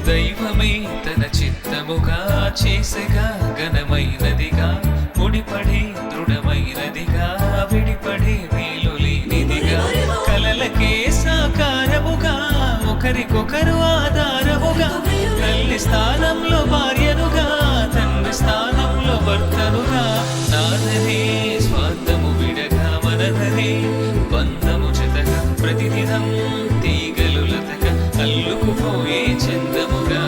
దైవమే తన చిత్తముగా చేసగా ఘనమైనదిగా ముడిపడే దృఢమైనదిగా విడిపడే మేలు లేనిదిగా కలలకే సాకారముగా ఒకరికొకరు ఆధారముగా తల్లి స్థానంలో భార్యనుగా తండ్రి స్థానంలో భర్తనుగా నాదనే స్వార్థము విడగా మనదనే బంధము జతగా ప్రతిదినం తీగలు లతగా అల్లుకుపోయే చందముగా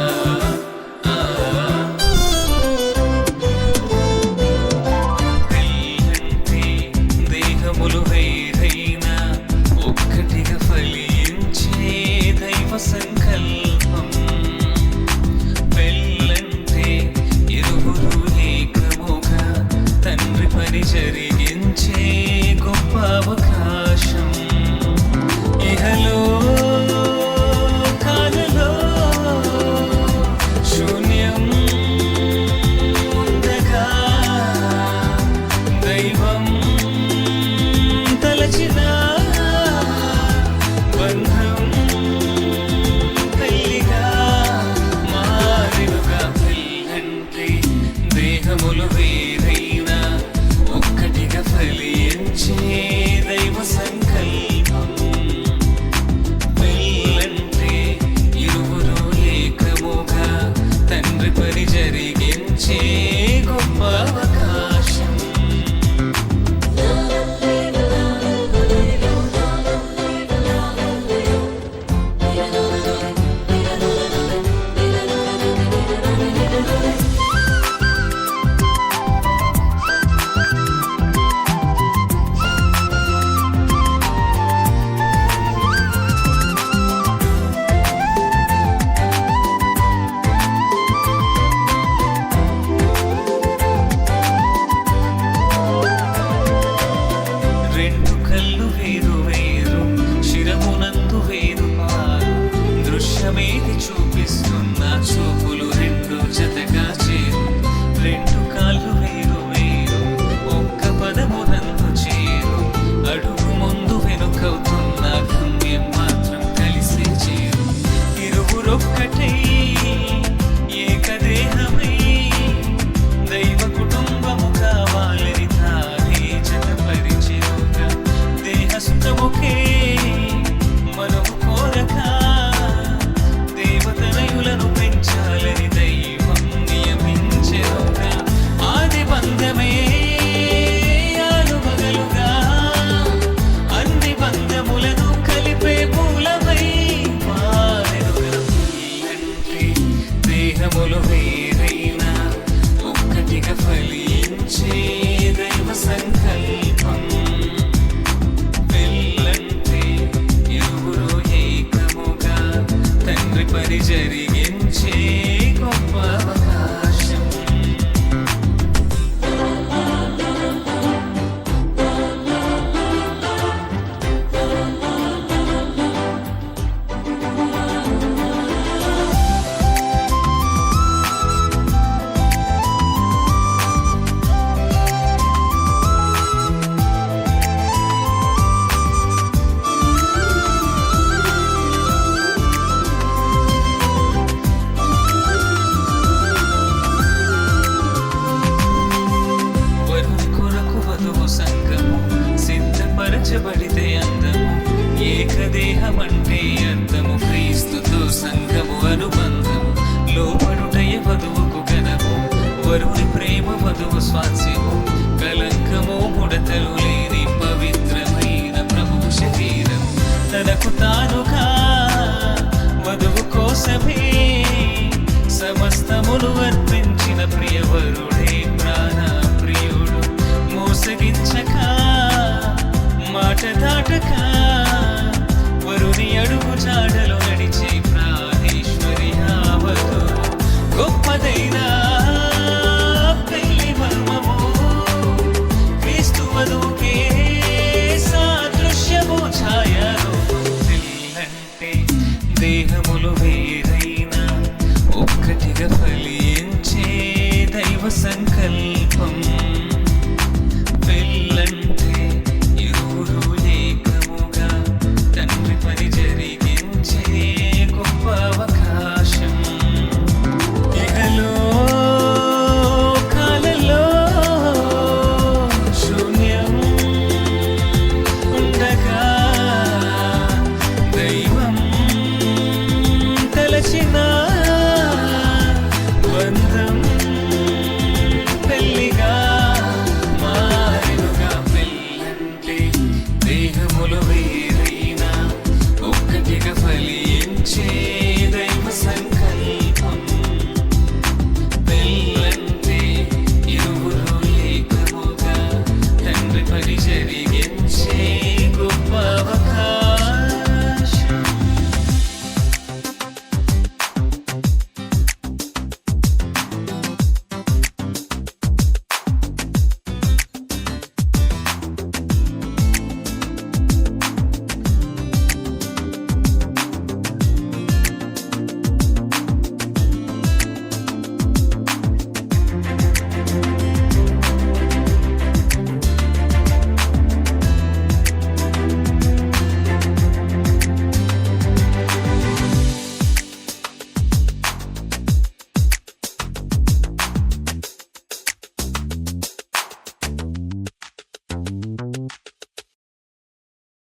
పెళ్ళంటే దేహములు వేరైనా ఒక్కటిగా ఫలించే దైవ సంకల్పం. పెళ్ళంటే ఇరువురు ఏకముగా తండ్రి పని జరిగించే గొప్ప అవకాశం. ఇహలో కాలలో శూన్యం ఉండగా దైవం తలచిన బంధం పెళ్లిగా మారినుగా. పెళ్ళంటే దేహములు వేరైనా ఒక్కటిగా ఫలించే దైవ సంకల్పం. పెళ్ళంటే ఇరువురు ఏకముగా తండ్రి పని జరిగించే గొప్ప అవకాశం. రెండు కళ్ళు వేరు వేరు శిరమునందు వేరు పారు దృశ్యమేది చూపిస్తున్న చూపులు రెండు జతగా చేరు. రెండు కాళ్ళు వేరు వేరు ఒక్క పదమునందు చేరు అడుగు ముందు వెనుకవుతున్న గమ్యం మాత్రం కలిసే చేరు. ఇరువురొక్కటై ఏకదేహమై దైవ కుటుంబము కావాలని తానే జతపరిచెనుగా. దేహ సుఖముకే మనము కోరక దేవతనయులను పెంచాలని దైవం నియమించెనుగా. ఆది బంధమే ఆలుమగలుగా అన్ని బంధములను కలిపే మూలమై మారెనుగా. పెళ్ళంటే దేహములు వేరైనా ఒక్కటిగా ఫలించే దైవ సంకల్పం. పెళ్ళంటే ఇరువురు ఏకముగా తండ్రి పని జరిగించే గొప్ప అవకాశం. వరుని కొరకు వధువు సంగము సిద్ధపరచబడితే అందము. ఏకదేహమంటే అర్థము క్రీస్తుతో సంఘము అనుబంధము. లోపడుటయ వధువుకు ఘనము వరుని ప్రేమ వధువు స్వాస్యము. కలంకము ముడతలు లేని పవిత్రమైన ప్రభువు శరీరము. తనకు తానుగా వధువు కోసమే సమస్తమును అర్పించిన ప్రియవరుడే ప్రాణ ప్రియుడు. మోసగించక మాట దాటక వరుని అడుగు జాడలో నడిచే ప్రాణేశ్వరి ఆవదు. గొప్పదైన పెళ్లి మర్మము సంకల్పం